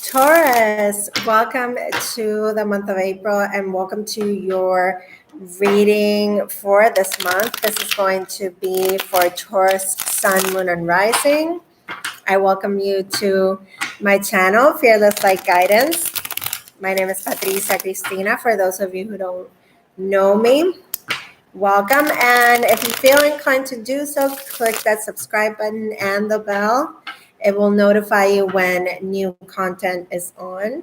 Taurus, welcome to the month of April and welcome to your reading for this month. This is going to be for Taurus, Sun, Moon, and Rising. I welcome you to my channel, Fearless Light Guidance. My name is Patricia Cristina. For those of you who don't know me, welcome. And if you feel inclined to do so, click that subscribe button and the bell. It will notify you when new content is on.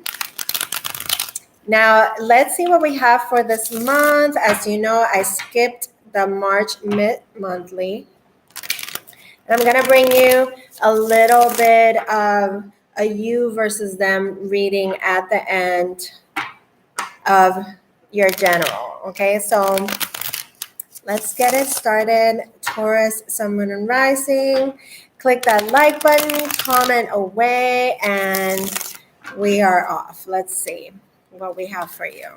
Now, let's see what we have for this month. As you know, I skipped the March mid-monthly. And I'm going to bring you a little bit of a you versus them reading at the end of your general. Okay, so let's get it started. Taurus, Sun, Moon, and Rising. Click that like button, comment away, and we are off. Let's see what we have for you.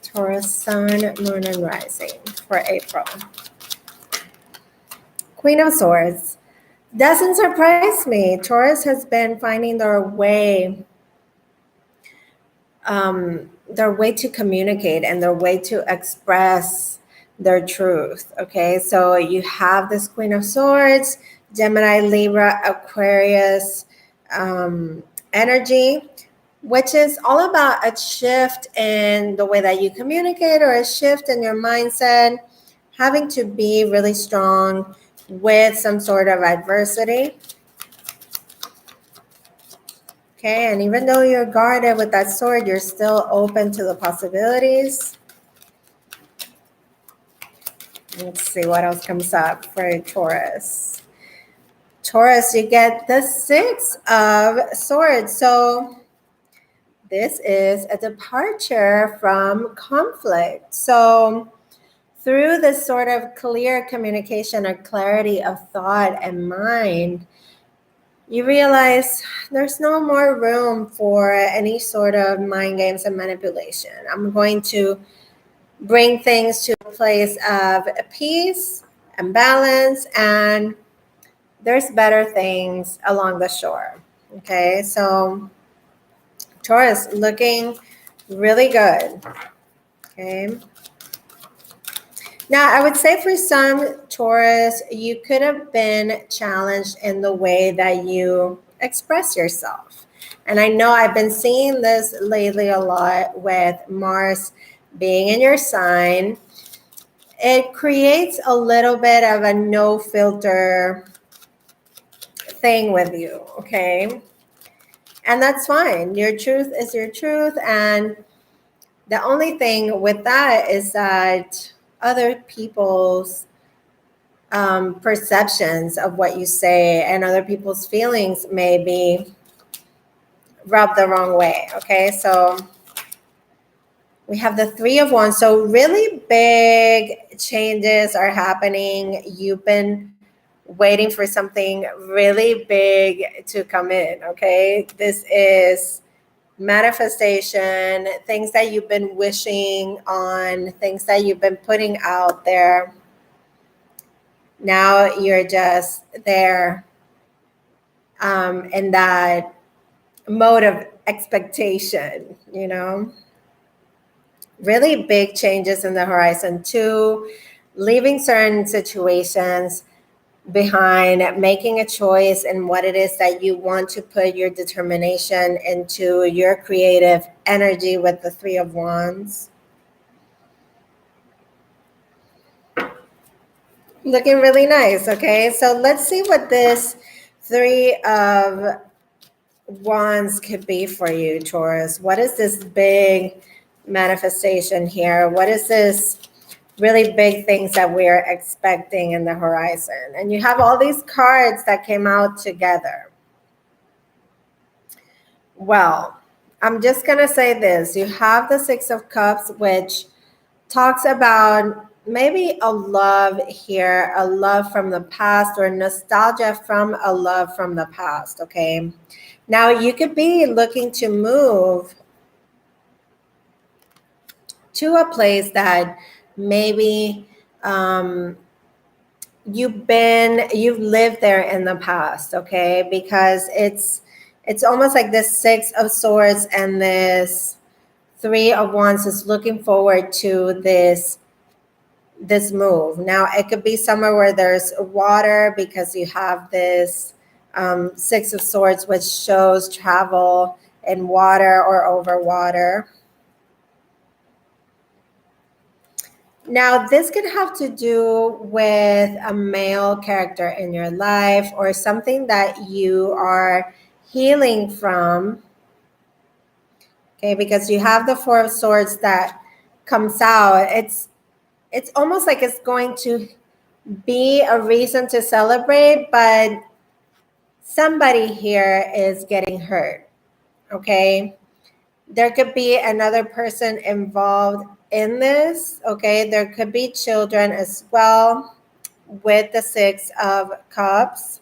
Taurus, Sun, Moon, and Rising for April. Queen of Swords. Doesn't surprise me. Taurus has been finding their way to communicate and their way to express their truth. Okay, so you have this Queen of Swords, Gemini, Libra, Aquarius energy, which is all about a shift in the way that you communicate or a shift in your mindset, having to be really strong with some sort of adversity. Okay, and even though you're guarded with that sword, you're still open to the possibilities. Let's see what else comes up for Taurus. Taurus, you get the Six of Swords. So this is a departure from conflict. So through this sort of clear communication or clarity of thought and mind, you realize there's no more room for any sort of mind games and manipulation. I'm going to bring things to a place of peace and balance, and there's better things along the shore. Okay, so Taurus looking really good. Okay. Now, I would say for some Taurus, you could have been challenged in the way that you express yourself. And I know I've been seeing this lately a lot with Mars being in your sign. It creates a little bit of a no filter thing with you, okay? And that's fine. Your truth is your truth. And the only thing with that is that other people's perceptions of what you say and other people's feelings may be rubbed the wrong way. Okay, so we have the Three of Wands. So really big changes are happening. You've been waiting for something really big to come in. Okay, this is manifestation, things that you've been wishing on, things that you've been putting out there. Now you're just there in that mode of expectation, you know. Really big changes in the horizon too, leaving certain situations behind, making a choice in what it is that you want to put your determination into, your creative energy with the Three of Wands. Looking really nice. Okay, so let's see what this Three of Wands could be for you, Taurus. What is this big manifestation here? What is this really big things that we're expecting in the horizon? And you have all these cards that came out together. Well, I'm just going to say this. You have the Six of Cups, which talks about maybe a love here, a love from the past, or nostalgia from a love from the past, okay? Now, you could be looking to move to a place that maybe you've lived there in the past, okay? Because it's almost like this Six of Swords and this Three of Wands is looking forward to this move. Now it could be somewhere where there's water, because you have this Six of Swords, which shows travel in water or over water. Now, this could have to do with a male character in your life or something that you are healing from. Okay, because you have the Four of Swords that comes out. It's almost like it's going to be a reason to celebrate, but somebody here is getting hurt. Okay, there could be another person involved in this. Okay, there could be children as well with the Six of Cups.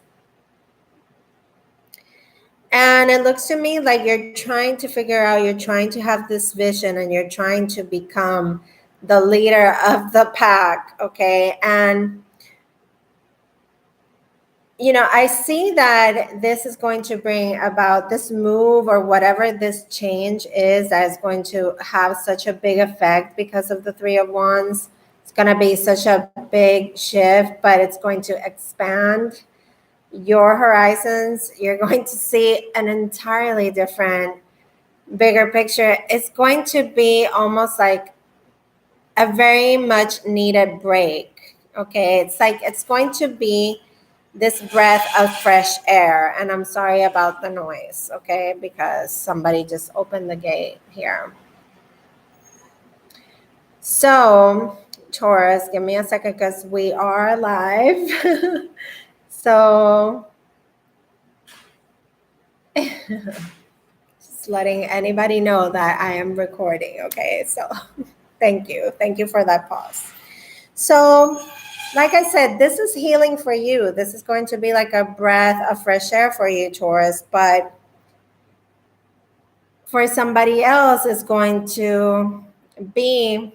And it looks to me like you're trying to figure out, you're trying to have this vision, and you're trying to become the leader of the pack. Okay, and you know, I see that this is going to bring about this move or whatever this change is that is going to have such a big effect because of the Three of Wands. It's going to be such a big shift, but it's going to expand your horizons. You're going to see an entirely different, bigger picture. It's going to be almost like a very much needed break. Okay, it's like it's going to be this breath of fresh air. And I'm sorry about the noise, okay, because somebody just opened the gate here. So, Taurus, give me a second because we are live. So, just letting anybody know that I am recording, okay? So, thank you. Thank you for that pause. So, like I said, this is healing for you. This is going to be like a breath of fresh air for you, Taurus. But for somebody else, it's going to be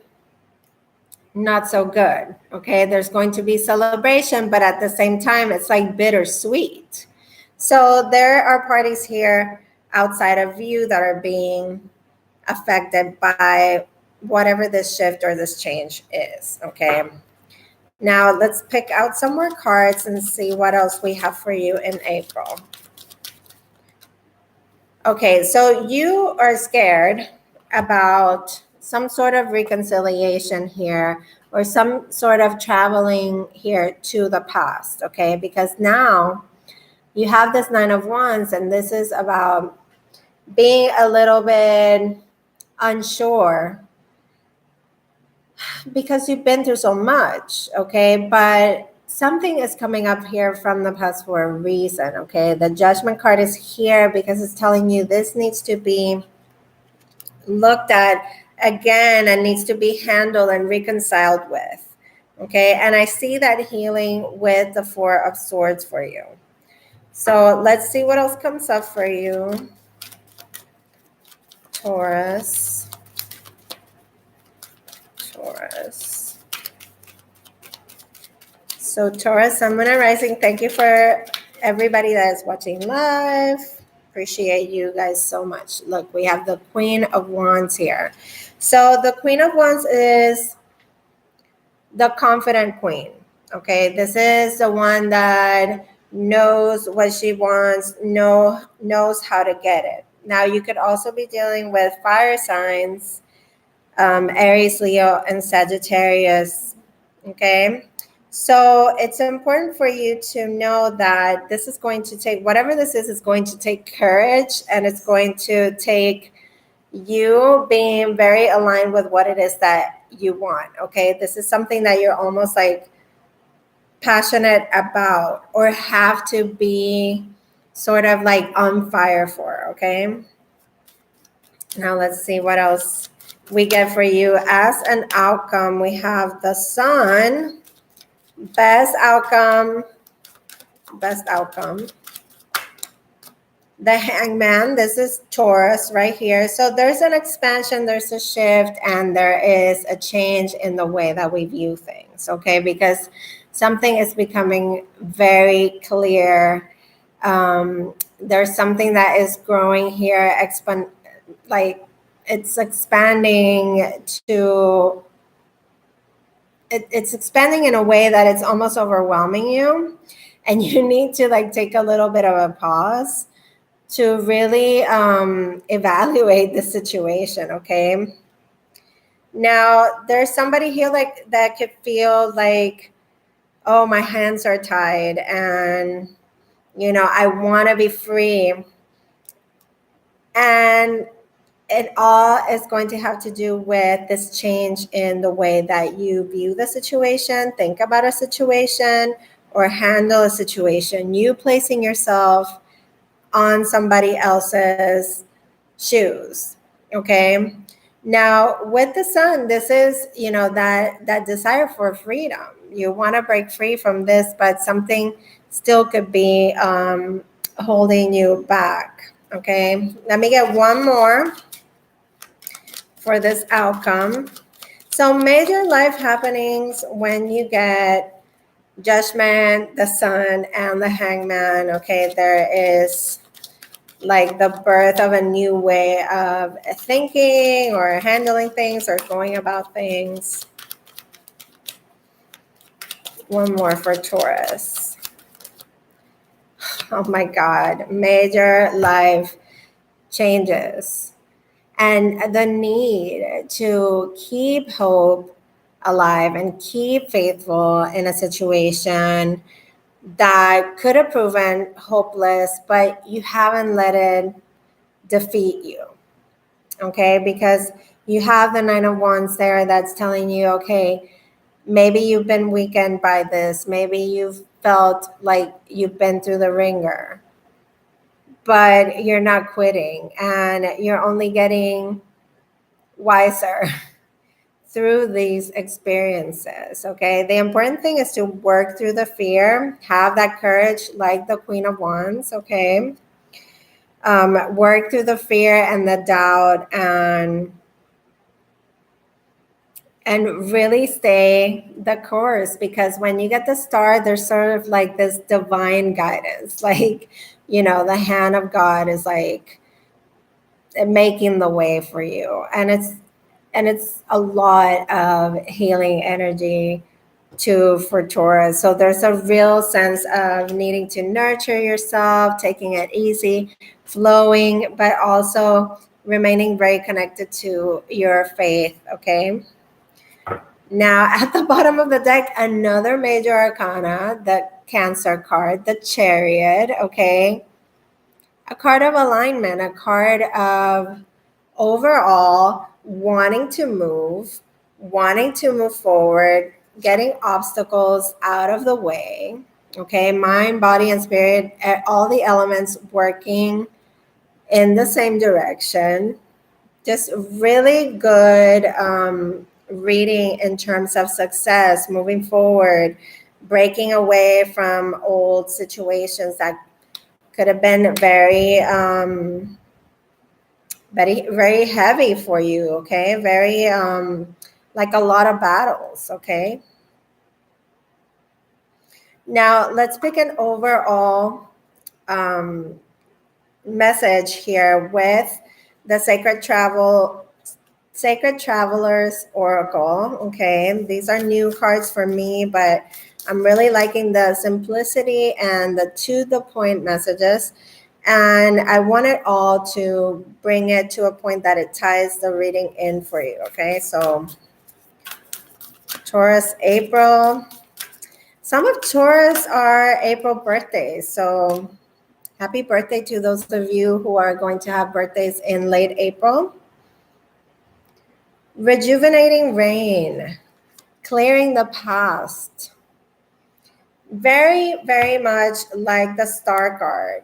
not so good. Okay, there's going to be celebration, but at the same time, it's like bittersweet. So there are parties here outside of you that are being affected by whatever this shift or this change is. Okay. Now let's pick out some more cards and see what else we have for you in April. Okay, so you are scared about some sort of reconciliation here or some sort of traveling here to the past, okay? Because now you have this Nine of Wands, and this is about being a little bit unsure because you've been through so much, okay? But something is coming up here from the past for a reason, okay? The Judgment card is here because it's telling you this needs to be looked at again and needs to be handled and reconciled with, okay? And I see that healing with the Four of Swords for you. So let's see what else comes up for you, Taurus. Taurus. So Taurus, Sun, Moon, and Rising, thank you for everybody that is watching live. Appreciate you guys so much. Look, we have the Queen of Wands here. So the Queen of Wands is the confident queen. Okay, this is the one that knows what she wants, knows how to get it. Now you could also be dealing with fire signs, Aries, Leo, and Sagittarius. Okay, so it's important for you to know that this is going to take, whatever this is going to take courage, and it's going to take you being very aligned with what it is that you want. Okay, this is something that you're almost like passionate about or have to be sort of like on fire for. Okay, now let's see what else we get for you as an outcome. We have the Sun. Best outcome. The Hangman, this is Taurus right here. So there's an expansion, there's a shift, and there is a change in the way that we view things, okay? Because Something is becoming very clear. There's something that is growing here, like it's expanding to, it's expanding in a way that it's almost overwhelming you. And you need to like take a little bit of a pause to really evaluate the situation, okay? Now, there's somebody here like that could feel like, oh, my hands are tied and, you know, I want to be free. And it all is going to have to do with this change in the way that you view the situation, think about a situation, or handle a situation. You placing yourself on somebody else's shoes. Okay. Now with the sun, this is, you know, that desire for freedom. You want to break free from this, but something still could be holding you back. Okay. Let me get one more for this outcome. So major life happenings when you get judgment, the sun, and the hangman. Okay. There is like the birth of a new way of thinking or handling things or going about things. One more for Taurus. Oh my God, major life changes and the need to keep hope alive and keep faithful in a situation that could have proven hopeless, but you haven't let it defeat you. Okay, because you have the Nine of Wands there that's telling you, okay, maybe you've been weakened by this, maybe you've felt like you've been through the ringer, but you're not quitting and you're only getting wiser through these experiences. Okay, the important thing is to work through the fear, have that courage like the Queen of Wands. Okay, work through the fear and the doubt and really stay the course, because when you get the star, there's sort of like this divine guidance, like, you know, the hand of God is like making the way for you, and it's a lot of healing energy too for Taurus. So there's a real sense of needing to nurture yourself, taking it easy, flowing, but also remaining very connected to your faith. Okay. Now, at the bottom of the deck, another major arcana, the Cancer card, the Chariot, okay? A card of alignment, a card of overall wanting to move forward, getting obstacles out of the way, okay? Mind, body, and spirit, all the elements working in the same direction. Just really good reading in terms of success, moving forward, breaking away from old situations that could have been very heavy for you. Okay, very like a lot of battles. Okay. Now let's pick an overall message here with the Sacred Travelers Oracle. Okay, these are new cards for me, but I'm really liking the simplicity and the to the point messages. And I want it all to bring it to a point that it ties the reading in for you. Okay, so Taurus, April. Some of Taurus are April birthdays. So happy birthday to those of you who are going to have birthdays in late April. Rejuvenating rain, clearing the past. Very, very much like the Star card.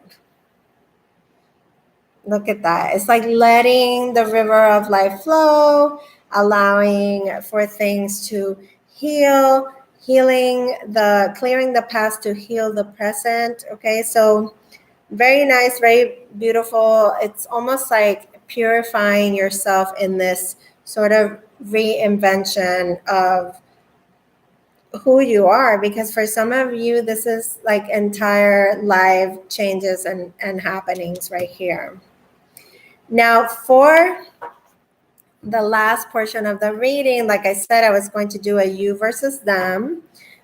Look at that. It's like letting the river of life flow, allowing for things to heal, clearing the past to heal the present. Okay, so very nice, very beautiful. It's almost like purifying yourself in this sort of reinvention of who you are, because for some of you, this is like entire life changes and happenings right here. Now, for the last portion of the reading, like I said, I was going to do a you versus them.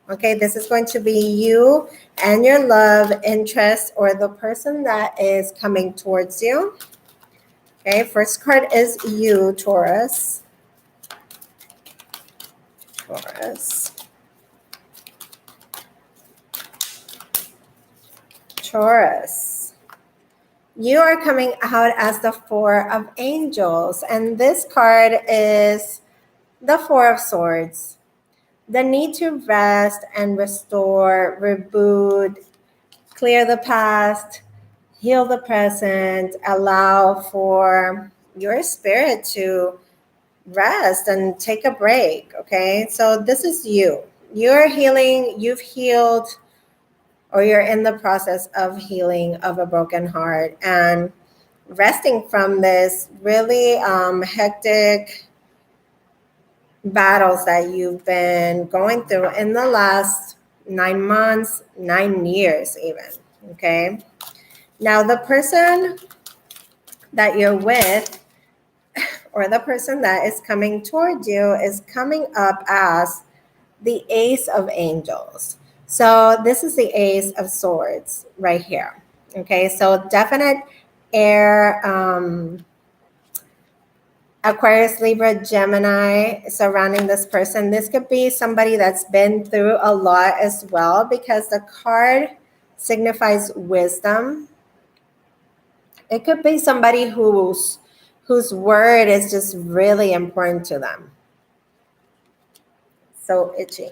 Okay, this is going to be you and your love interest, or the person that is coming towards you. Okay, first card is you, Taurus. Taurus. Taurus. You are coming out as the Four of Angels, and this card is the Four of Swords. The need to rest and restore, reboot, clear the past, heal the present, allow for your spirit to rest and take a break. Okay, so this is you. You're healing, you've healed, or you're in the process of healing of a broken heart and resting from this really hectic battles that you've been going through in the last 9 months, 9 years even. Okay, now the person that you're with, or the person that is coming toward you, is coming up as the Ace of Angels. So this is the Ace of Swords right here. Okay, so definite air, Aquarius, Libra, Gemini surrounding this person. This could be somebody that's been through a lot as well, because the card signifies wisdom. It could be somebody whose word is just really important to them. So itchy.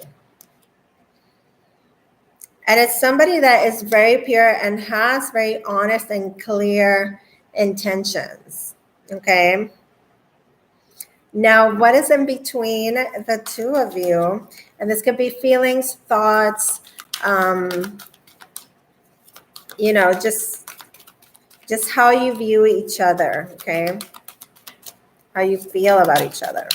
And it's somebody that is very pure and has very honest and clear intentions. Okay. Now, what is in between the two of you? And this could be feelings, thoughts, you know, just how you view each other. Okay. How you feel about each other.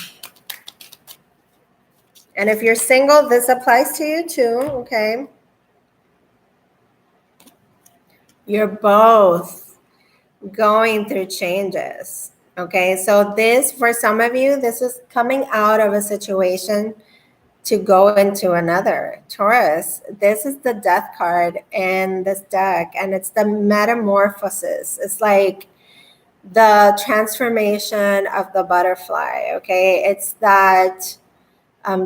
And if you're single, this applies to you too. Okay. You're both going through changes. Okay, so this, for some of you, this is coming out of a situation to go into another. Taurus, this is the Death card in this deck, and it's the metamorphosis. It's like the transformation of the butterfly. Okay, it's that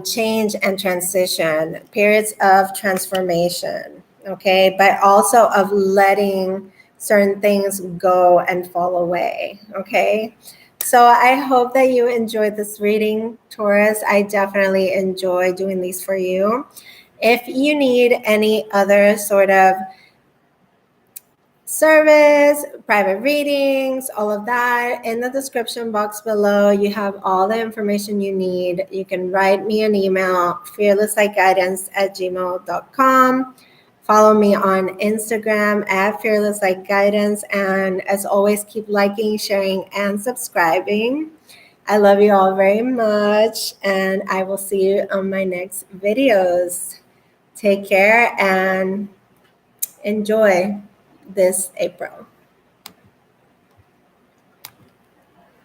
change and transition, periods of transformation. Okay, but also of letting certain things go and fall away. Okay, so I hope that you enjoyed this reading, Taurus. I definitely enjoy doing these for you. If you need any other sort of service, private readings, all of that, in the description box below, you have all the information you need. You can write me an email, fearlesslightguidance@gmail.com. Follow me on Instagram at fearlesslightguidance. And as always, keep liking, sharing, and subscribing. I love you all very much, and I will see you on my next videos. Take care and enjoy this April.